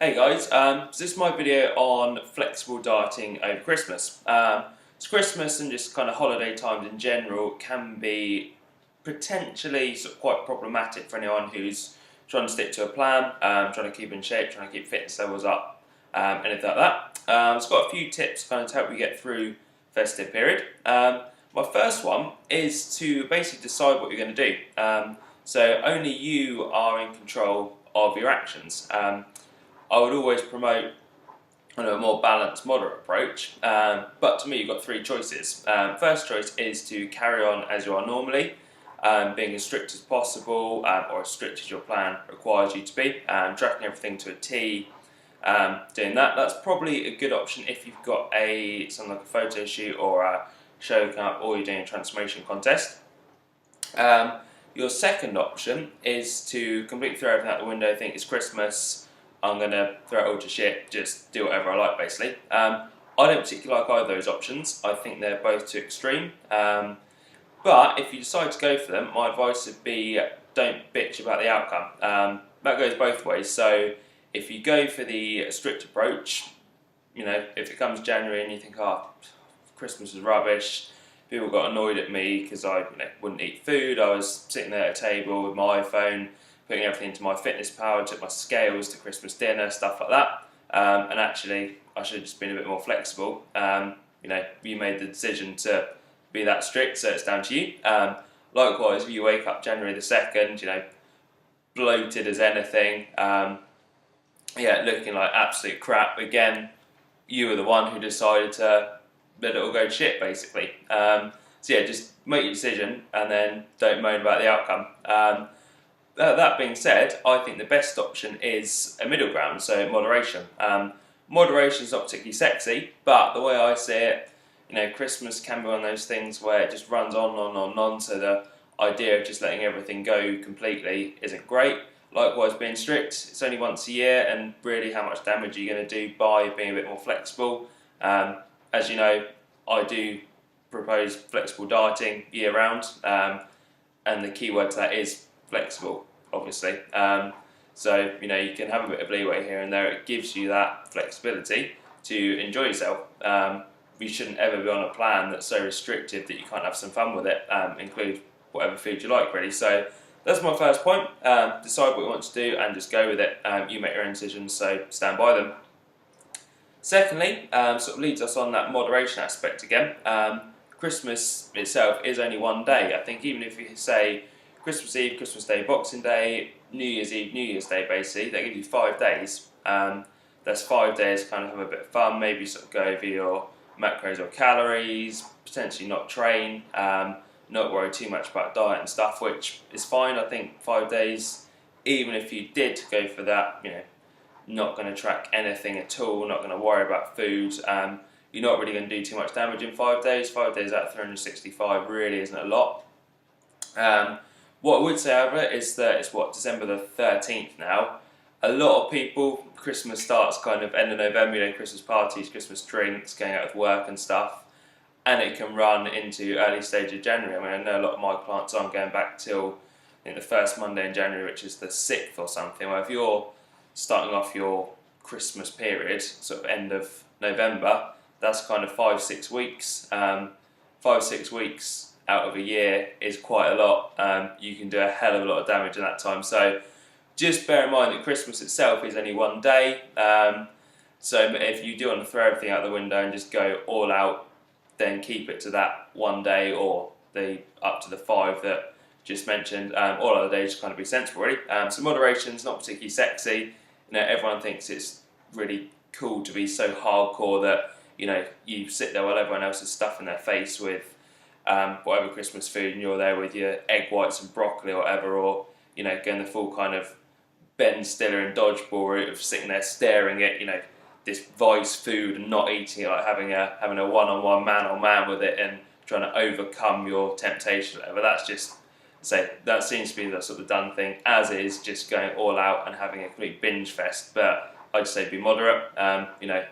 Hey guys, so this is my video on flexible dieting over Christmas. So Christmas and just kind of holiday times in general can be potentially sort of quite problematic for anyone who's trying to stick to a plan, trying to keep in shape, trying to keep fitness levels up, anything like that. So I've got a few tips kind of to help you get through festive period. My first one is to basically decide what you're going to do. So only you are in control of your actions. I would always promote a more balanced, moderate approach, but to me you've got three choices. First choice is to carry on as you are normally, being as strict as possible, or as strict as your plan requires you to be, tracking everything to a T, doing that. That's probably a good option if you've got something like a photo shoot or a show coming up, or you're doing a transformation contest. Your second option is to completely throw everything out the window, think it's Christmas, I'm going to throw it all to shit, just do whatever I like basically. I don't particularly like either of those options. I think they're both too extreme. But if you decide to go for them, my advice would be don't bitch about the outcome. That goes both ways. So if you go for the strict approach, if it comes January and you think, oh, Christmas is rubbish, people got annoyed at me because I wouldn't eat food, I was sitting there at a table with my iPhone, putting everything into my fitness pal, took my scales to Christmas dinner, stuff like that. And actually, I should have just been a bit more flexible. You made the decision to be that strict, so it's down to you. Likewise, if you wake up January the 2nd, bloated as anything, looking like absolute crap, again, you were the one who decided to let it all go to shit, basically. Just make your decision and then don't moan about the outcome. That being said, I think the best option is a middle ground, so moderation. Moderation is not particularly sexy, but the way I see it, Christmas can be one of those things where it just runs on, so the idea of just letting everything go completely isn't great. Likewise, being strict, it's only once a year, and really how much damage are you going to do by being a bit more flexible? As you know, I do propose flexible dieting year round, and the key word to that is flexible, obviously. So you can have a bit of leeway here and there. It gives you that flexibility to enjoy yourself. You shouldn't ever be on a plan that's so restrictive that you can't have some fun with it. Include whatever food you like, really. So that's my first point. Decide what you want to do and just go with it. You make your own decisions, so stand by them. Secondly, sort of leads us on that moderation aspect again. Christmas itself is only one day. I think even if you say Christmas Eve, Christmas Day, Boxing Day, New Year's Eve, New Year's Day, basically, they give you 5 days. That's 5 days to kind of have a bit of fun, maybe sort of go over your macros or calories, potentially not train, not worry too much about diet and stuff, which is fine. I think 5 days, even if you did go for that, not going to track anything at all, not going to worry about food, you're not really going to do too much damage in 5 days. 5 days out of 365 really isn't a lot. What I would say, however, is that it's December the 13th now. A lot of people, Christmas starts kind of end of November, Christmas parties, Christmas drinks, going out with work and stuff, and it can run into early stage of January. I know a lot of my clients aren't going back till the first Monday in January, which is the 6th or something. Well, if you're starting off your Christmas period, sort of end of November, that's kind of 5-6 weeks. 5-6 weeks out of a year is quite a lot. You can do a hell of a lot of damage in that time. So just bear in mind that Christmas itself is only one day. So if you do want to throw everything out the window and just go all out, then keep it to that one day or up to the 5 that just mentioned. All other days just kind of be sensible, really. So moderation is not particularly sexy. Everyone thinks it's really cool to be so hardcore that you sit there while everyone else is stuffing their face with whatever Christmas food, and you're there with your egg whites and broccoli or whatever, or going the full kind of Ben Stiller and dodgeball route of sitting there staring at this vice food and not eating it, like having a one-on-one man-on-man with it and trying to overcome your temptation or whatever. That's just that seems to be the sort of done thing, as is just going all out and having a complete binge fest. But I'd say be moderate,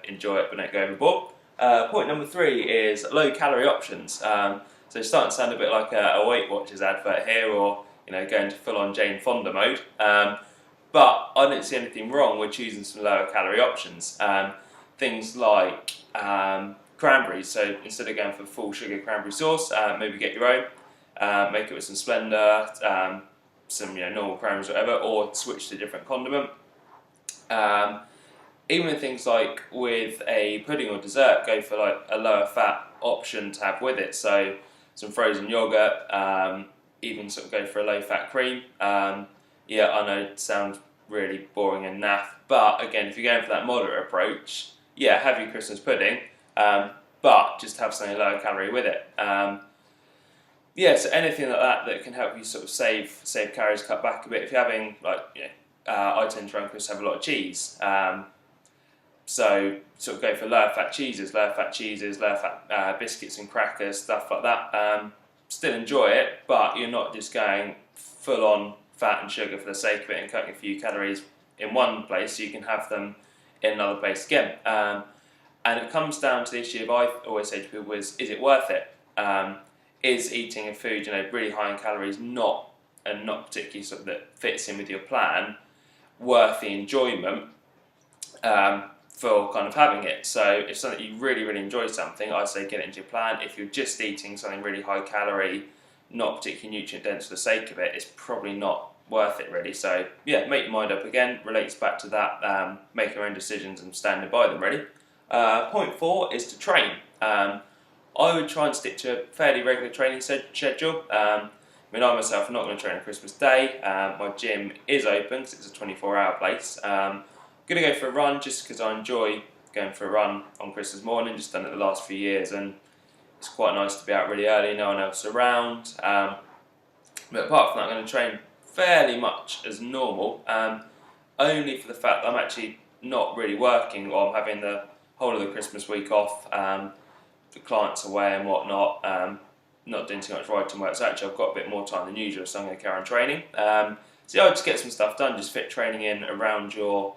enjoy it but don't go overboard. Point number 3 is low calorie options. So it's starting to sound a bit like a Weight Watchers advert here, or going to full on Jane Fonda mode. But I don't see anything wrong with choosing some lower calorie options. Things like cranberries. So instead of going for full sugar cranberry sauce, maybe get your own, make it with some Splenda, some normal cranberries, or whatever, or switch to a different condiment. Even with things like with a pudding or dessert, go for like a lower fat option to have with it. So some frozen yogurt, even sort of go for a low fat cream. Yeah, I know it sounds really boring and naff, but again, if you're going for that moderate approach, yeah, have your Christmas pudding, but just have something lower calorie with it. Yeah, so anything like that can help you sort of save calories, cut back a bit. If you're having I tend to run Christmas have a lot of cheese. So sort of go for lower fat cheeses, lower fat biscuits and crackers, stuff like that. Still enjoy it, but you're not just going full on fat and sugar for the sake of it and cutting a few calories in one place, so you can have them in another place again. And it comes down to the issue of, I always say to people, is it worth it? Is eating a food really high in calories not particularly sort of that fits in with your plan worth the enjoyment for kind of having it? So if something you really enjoy something, I'd say get it into your plan. If you're just eating something really high calorie, not particularly nutrient dense for the sake of it, it's probably not worth it really. So yeah, make your mind up again. Relates back to that, make your own decisions and standing by them really. Point 4 is to train. I would try and stick to a fairly regular training schedule. I myself am not going to train on Christmas Day. My gym is open because it's a 24-hour place. I'm going to go for a run just because I enjoy going for a run on Christmas morning. Just done it the last few years, and it's quite nice to be out really early, no one else around. But apart from that, I'm going to train fairly much as normal, only for the fact that I'm actually not really working, or I'm having the whole of the Christmas week off. The clients away and whatnot, not doing too much writing work, so actually I've got a bit more time than usual, so I'm going to carry on training. So yeah, I'll just get some stuff done, just fit training in around your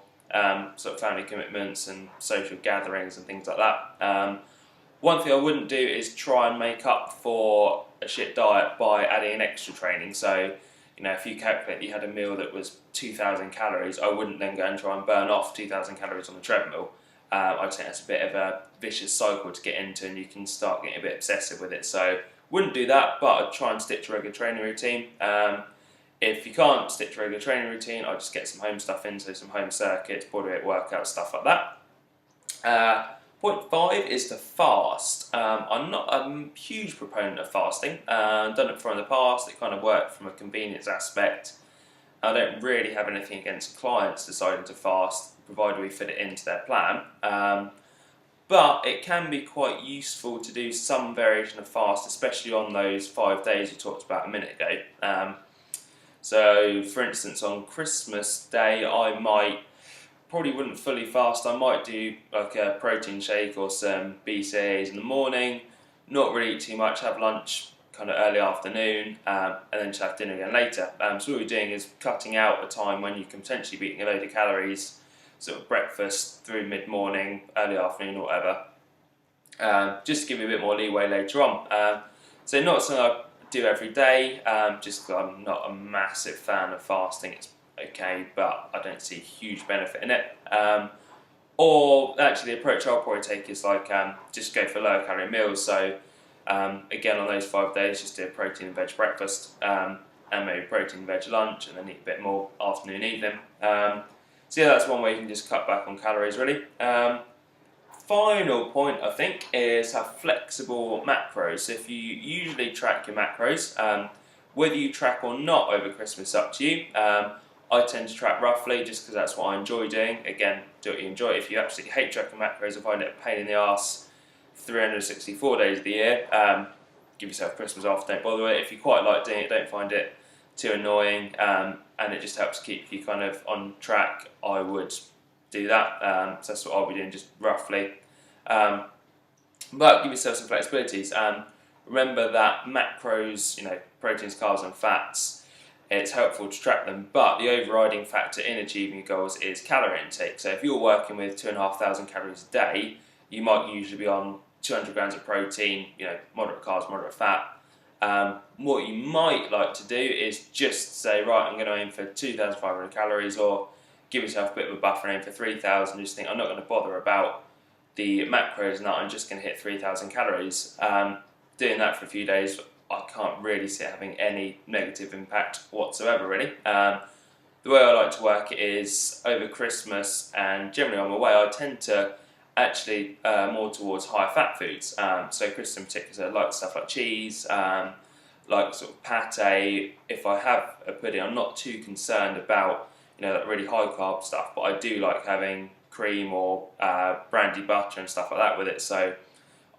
sort of family commitments and social gatherings and things like that. One thing I wouldn't do is try and make up for a shit diet by adding an extra training. So if you calculate you had a meal that was 2,000 calories, I wouldn't then go and try and burn off 2,000 calories on the treadmill. I'd say that's a bit of a vicious cycle to get into, and you can start getting a bit obsessive with it. So wouldn't do that, but I'd try and stick to a regular training routine. If you can't stick to a regular training routine, I'd just get some home stuff in, so some home circuits, bodyweight workouts, stuff like that. Point 5 is to fast. I'm not a huge proponent of fasting. I've done it before in the past. It kind of worked from a convenience aspect. I don't really have anything against clients deciding to fast, provided we fit it into their plan. But it can be quite useful to do some variation of fast, especially on those 5 days you talked about a minute ago. So, for instance, on Christmas Day, I probably wouldn't fully fast. I might do like a protein shake or some BCAAs in the morning, not really eat too much, have lunch kind of early afternoon, and then just have dinner again later. So what we're doing is cutting out a time when you can potentially be eating a load of calories, sort of breakfast through mid-morning, early afternoon or whatever, just to give you a bit more leeway later on. So not something I do every day, just because I'm not a massive fan of fasting. It's okay, but I don't see a huge benefit in it. Or actually the approach I'll probably take is like just go for lower calorie meals. So again, on those 5 days, just do a protein and veg breakfast, and maybe protein and veg lunch, and then eat a bit more afternoon, evening. So yeah, that's one way you can just cut back on calories really. Final point, I think, is have flexible macros. So if you usually track your macros, whether you track or not over Christmas, up to you. I tend to track roughly just because that's what I enjoy doing. Again, do what you enjoy. If you absolutely hate tracking macros and find it a pain in the arse 364 days of the year, give yourself Christmas off, don't bother with it. If you quite like doing it, don't find it too annoying, and it just helps keep you kind of on track, I would do that. So that's what I'll be doing, just roughly. But give yourself some flexibilities. Remember that macros, proteins, carbs and fats, it's helpful to track them, but the overriding factor in achieving your goals is calorie intake. So if you're working with 2,500 calories a day, you might usually be on 200 grams of protein, moderate carbs, moderate fat, What you might like to do is just say, right, I'm going to aim for 2,500 calories, or give yourself a bit of a buffer and aim for 3,000. Just think, I'm not going to bother about the macros and that, I'm just going to hit 3,000 calories. Doing that for a few days, I can't really see it having any negative impact whatsoever, really. The way I like to work it is over Christmas, and generally on my way, I tend to actually more towards higher fat foods. So Christmas in particular, I like stuff like cheese, like sort of pate. If I have a pudding, I'm not too concerned about that really high carb stuff, but I do like having cream or brandy butter and stuff like that with it. So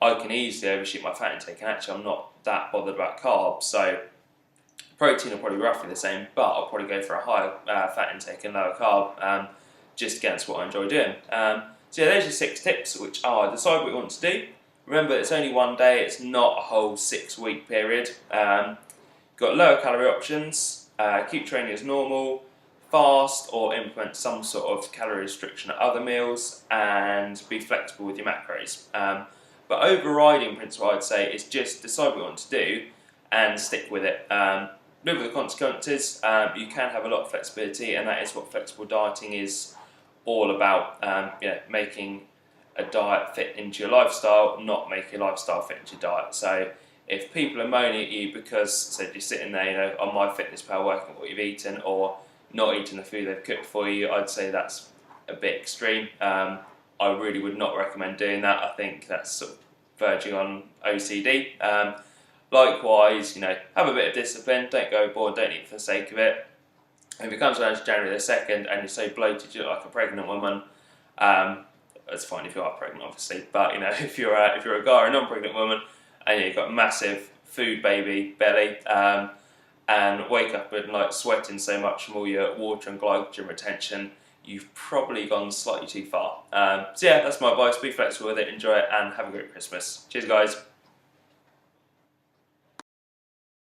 I can easily overshoot my fat intake, and actually I'm not that bothered about carbs. So protein will probably be roughly the same, but I'll probably go for a higher fat intake and lower carb, just against what I enjoy doing. So yeah, those are 6 tips, which are: decide what you want to do. Remember, it's only one day, it's not a whole 6-week period. Got lower calorie options, keep training as normal, fast or implement some sort of calorie restriction at other meals, and be flexible with your macros. But overriding principle, I'd say, is just decide what you want to do and stick with it. Live with the consequences. You can have a lot of flexibility, and that is what flexible dieting is all about. Making a diet fit into your lifestyle, not making your lifestyle fit into your diet. So if people are moaning at you because you're sitting there, on MyFitnessPal working what you've eaten, or not eating the food they've cooked for you, I'd say that's a bit extreme. I really would not recommend doing that. I think that's sort of verging on OCD. Likewise, have a bit of discipline. Don't go overboard. Don't eat for the sake of it. If it comes around to January the 2nd and you're so bloated you look like a pregnant woman, it's fine if you are pregnant, obviously. But if you're a guy or a non-pregnant woman and you've got massive food baby belly, and wake up with sweating so much from all your water and glycogen retention, you've probably gone slightly too far. So yeah, that's my advice. Be flexible with it, enjoy it, and have a great Christmas. Cheers, guys.